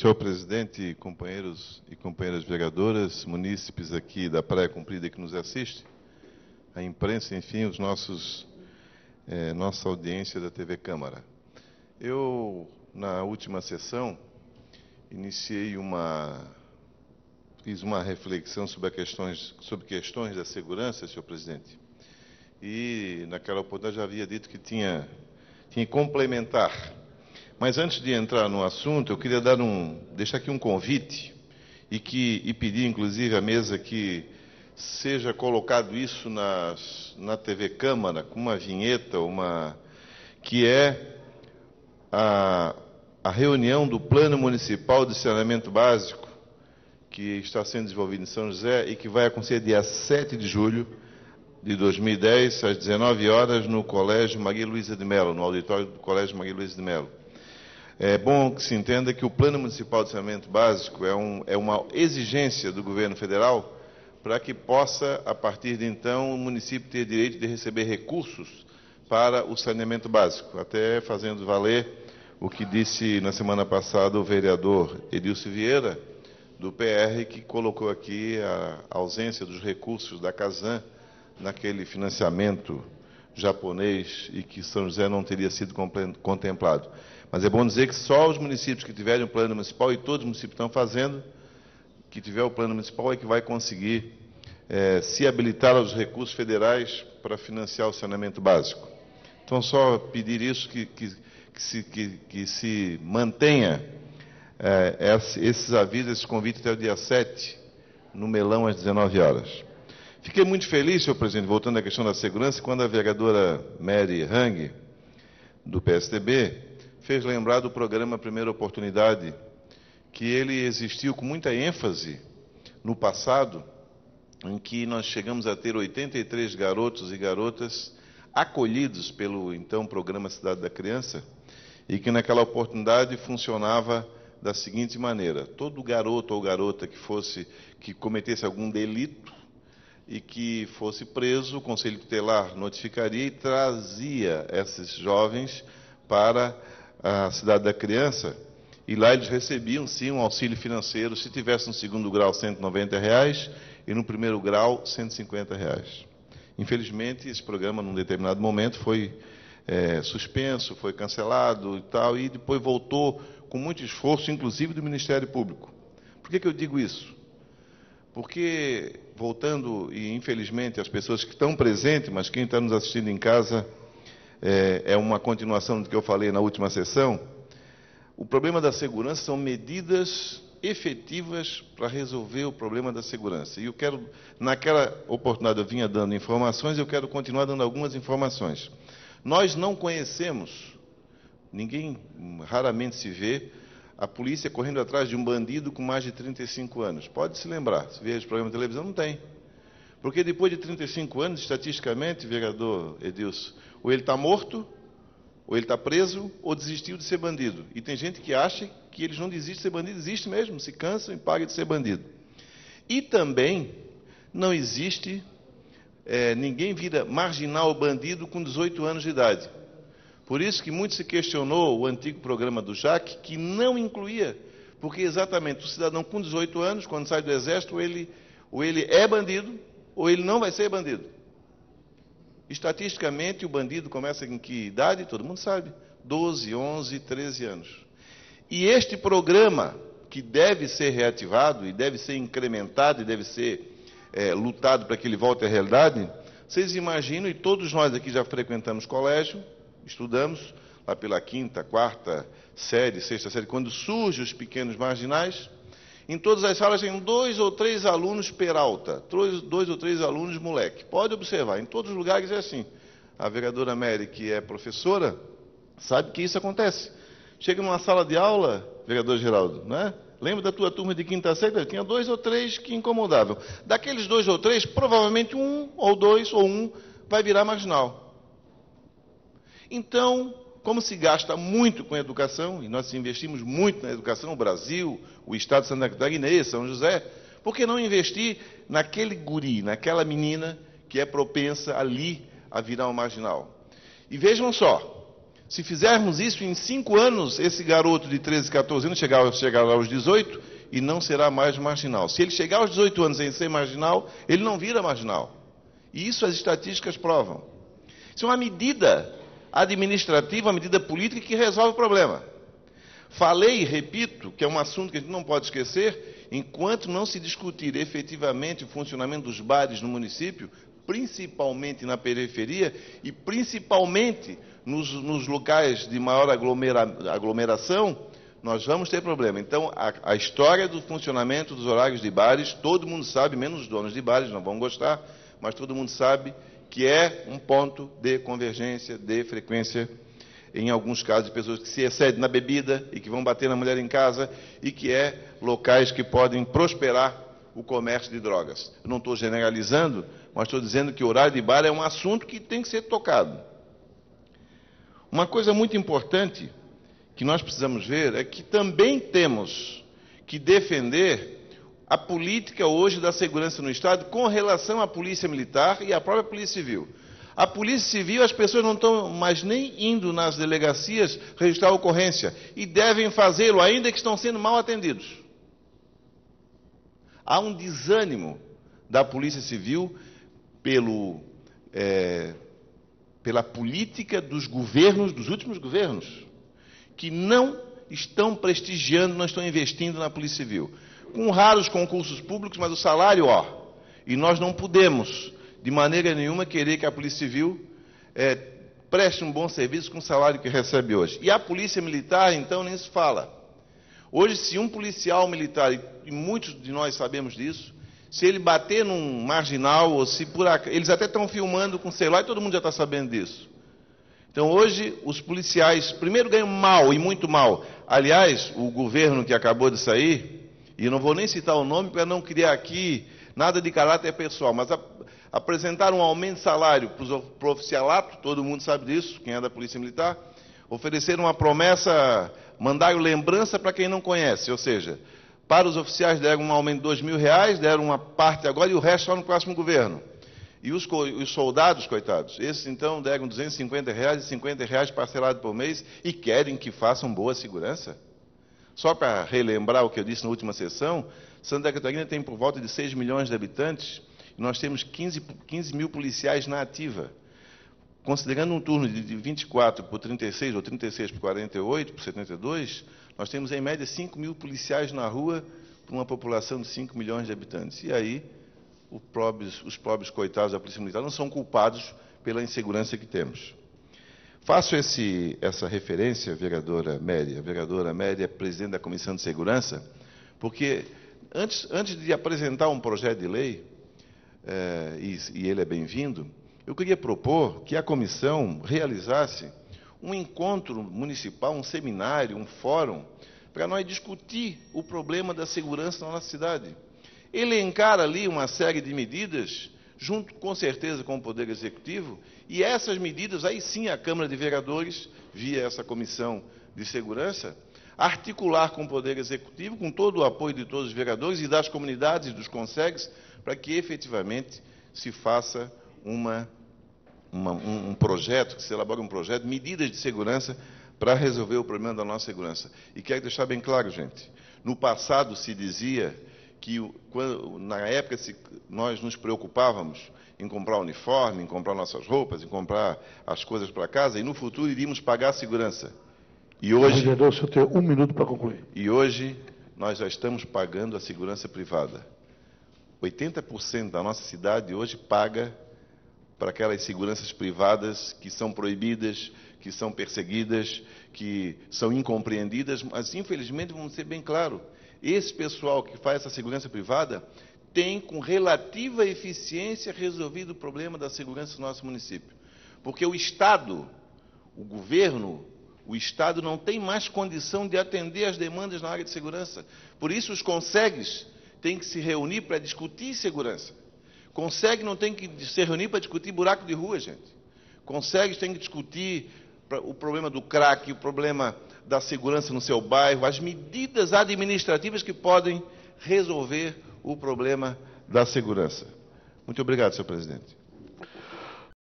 Senhor presidente, companheiros e companheiras vereadoras, munícipes aqui da Praia Comprida que nos assistem, a imprensa, enfim, nossa audiência da TV Câmara. Eu, na última sessão, fiz uma reflexão sobre questões da segurança, senhor presidente, e naquela oportunidade já havia dito que tinha que complementar. Mas antes de entrar no assunto, eu queria deixar aqui um convite e pedir, inclusive, à mesa que seja colocado isso na TV Câmara, com uma vinheta, que é a reunião do Plano Municipal de Saneamento Básico, que está sendo desenvolvido em São José e que vai acontecer dia 7 de julho de 2010, às 19 horas, no Colégio Maria Luísa de Mello, no auditório do Colégio Maria Luísa de Mello. É bom que se entenda que o Plano Municipal de Saneamento Básico é uma exigência do governo federal para que possa, a partir de então, o município ter direito de receber recursos para o saneamento básico, até fazendo valer o que disse na semana passada o vereador Edilson Vieira, do PR, que colocou aqui a ausência dos recursos da Casan naquele financiamento japonês e que São José não teria sido contemplado. Mas é bom dizer que só os municípios que tiverem o plano municipal, e todos os municípios estão fazendo, que tiver o plano municipal é que vai conseguir se habilitar aos recursos federais para financiar o saneamento básico. Então, só pedir isso, que se mantenha esses avisos, esse convite até o dia 7, no Melão, às 19 horas. Fiquei muito feliz, senhor presidente, voltando à questão da segurança, quando a vereadora Mary Hang, do PSDB, fez lembrar do programa Primeira Oportunidade, que ele existiu com muita ênfase no passado, em que nós chegamos a ter 83 garotos e garotas acolhidos pelo, então, Programa Cidade da Criança, e que naquela oportunidade funcionava da seguinte maneira: todo garoto ou garota que cometesse algum delito e que fosse preso, o Conselho Tutelar notificaria e trazia esses jovens para a Cidade da Criança, e lá eles recebiam, sim, um auxílio financeiro, se tivesse no segundo grau, R$190, e no primeiro grau, R$150. Infelizmente, esse programa, num determinado momento, foi suspenso, foi cancelado e tal, e depois voltou com muito esforço, inclusive do Ministério Público. Por que eu digo isso? Porque, voltando, e infelizmente as pessoas que estão presentes, mas quem está nos assistindo em casa, é uma continuação do que eu falei na última sessão, o problema da segurança são medidas efetivas para resolver o problema da segurança. E eu quero, naquela oportunidade eu vinha dando informações, eu quero continuar dando algumas informações. Nós não conhecemos, raramente se vê, a polícia correndo atrás de um bandido com mais de 35 anos. Pode se lembrar, se vê esse programa de televisão, não tem. Porque depois de 35 anos, estatisticamente, vereador Edilson, ou ele está morto, ou ele está preso, ou desistiu de ser bandido. E tem gente que acha que eles não desistem de ser bandido, desiste mesmo, se cansam e pagam de ser bandido. E também não existe, ninguém vira marginal ou bandido com 18 anos de idade. Por isso que muito se questionou o antigo programa do JAC, que não incluía, porque exatamente o cidadão com 18 anos, quando sai do Exército, ou ele é bandido, ou ele não vai ser bandido. Estatisticamente, o bandido começa em que idade? Todo mundo sabe. 12, 11, 13 anos. E este programa, que deve ser reativado, e deve ser incrementado, e deve ser lutado para que ele volte à realidade, vocês imaginam, e todos nós aqui já frequentamos colégio, estudamos, lá pela quinta, quarta série, sexta série, quando surgem os pequenos marginais, em todas as salas tem 2 ou 3 alunos peralta, 2 ou 3 alunos moleque. Pode observar, em todos os lugares é assim. A vereadora Mary, que é professora, sabe que isso acontece. Chega numa sala de aula, vereador Geraldo, né? Lembra da tua turma de quinta série? Tinha 2 ou 3 que incomodavam. Daqueles 2 ou 3, provavelmente 1 ou 2 ou 1 vai virar marginal. Então, como se gasta muito com a educação, e nós investimos muito na educação, o Brasil, o Estado de Santa Catarina, São José, por que não investir naquele guri, naquela menina que é propensa ali a virar um marginal? E vejam só, Se fizermos isso em 5 anos, esse garoto de 13, 14 anos chegará aos 18 e não será mais marginal. Se ele chegar aos 18 anos sem ser marginal, ele não vira marginal. E isso as estatísticas provam. Isso é uma medida administrativa, uma medida política que resolve o problema. Falei e repito que é um assunto que a gente não pode esquecer, enquanto não se discutir efetivamente o funcionamento dos bares no município, principalmente na periferia e principalmente nos locais de maior aglomeração, nós vamos ter problema. Então, a história do funcionamento dos horários de bares, todo mundo sabe, menos os donos de bares, não vão gostar, mas todo mundo sabe que é um ponto de convergência, de frequência, em alguns casos, de pessoas que se excedem na bebida e que vão bater na mulher em casa e que é locais que podem prosperar o comércio de drogas. Eu não estou generalizando, mas estou dizendo que o horário de bar é um assunto que tem que ser tocado. Uma coisa muito importante que nós precisamos ver é que também temos que defender a política hoje da segurança no Estado com relação à Polícia Militar e à própria Polícia Civil. A Polícia Civil, as pessoas não estão mais nem indo nas delegacias registrar a ocorrência e devem fazê-lo, ainda que estão sendo mal atendidos. Há um desânimo da Polícia Civil pela política dos governos, dos últimos governos, que não estão prestigiando, não estão investindo na Polícia Civil. Com raros concursos públicos, mas o salário, e nós não podemos, de maneira nenhuma, querer que a Polícia Civil preste um bom serviço com o salário que recebe hoje. E a Polícia Militar, então, nem se fala. Hoje, se um policial militar, e muitos de nós sabemos disso, se ele bater num marginal, ou se por acaso, eles até estão filmando com celular e todo mundo já está sabendo disso. Então, hoje, os policiais, primeiro, ganham mal e muito mal. Aliás, o governo que acabou de sair, e eu não vou nem citar o nome para não criar aqui nada de caráter pessoal, mas apresentaram um aumento de salário para o oficialato, todo mundo sabe disso, quem é da Polícia Militar, ofereceram uma promessa, mandaram lembrança para quem não conhece, ou seja, para os oficiais deram um aumento de R$2.000, deram uma parte agora e o resto só no próximo governo. E os soldados, coitados, esses então deram R$250 e R$50 parcelado por mês e querem que façam boa segurança. Só para relembrar o que eu disse na última sessão, Santa Catarina tem por volta de 6 milhões de habitantes e nós temos 15 mil policiais na ativa. Considerando um turno de 24 por 36, ou 36 por 48, por 72, nós temos em média 5 mil policiais na rua para uma população de 5 milhões de habitantes. E aí, os pobres coitados da Polícia Militar não são culpados pela insegurança que temos. Faço essa referência, vereadora Méria. A vereadora Méria é presidente da Comissão de Segurança, porque antes de apresentar um projeto de lei, e ele é bem-vindo, eu queria propor que a comissão realizasse um encontro municipal, um seminário, um fórum, para nós discutir o problema da segurança na nossa cidade. Elencar ali uma série de medidas, junto com certeza com o Poder Executivo, e essas medidas, aí sim a Câmara de Vereadores, via essa Comissão de Segurança, articular com o Poder Executivo, com todo o apoio de todos os vereadores e das comunidades e dos concegues, para que efetivamente se faça um projeto, que se elabore um projeto, medidas de segurança para resolver o problema da nossa segurança. E quero deixar bem claro, gente, no passado se dizia que, na época, nós nos preocupávamos em comprar uniforme, em comprar nossas roupas, em comprar as coisas para casa, e no futuro iríamos pagar a segurança. E hoje, vereador, o senhor tem 1 minuto para concluir. E hoje nós já estamos pagando a segurança privada. 80% da nossa cidade hoje paga para aquelas seguranças privadas que são proibidas, que são perseguidas, que são incompreendidas, mas infelizmente, vamos ser bem claros, esse pessoal que faz essa segurança privada tem com relativa eficiência resolvido o problema da segurança do nosso município. Porque o Estado, o governo, o Estado não tem mais condição de atender as demandas na área de segurança. Por isso os concegues têm que se reunir para discutir segurança. Consegue não tem que se reunir para discutir buraco de rua, gente. Consegue tem que discutir o problema do crack, o problema da segurança no seu bairro, as medidas administrativas que podem resolver o problema da segurança. Muito obrigado, senhor presidente.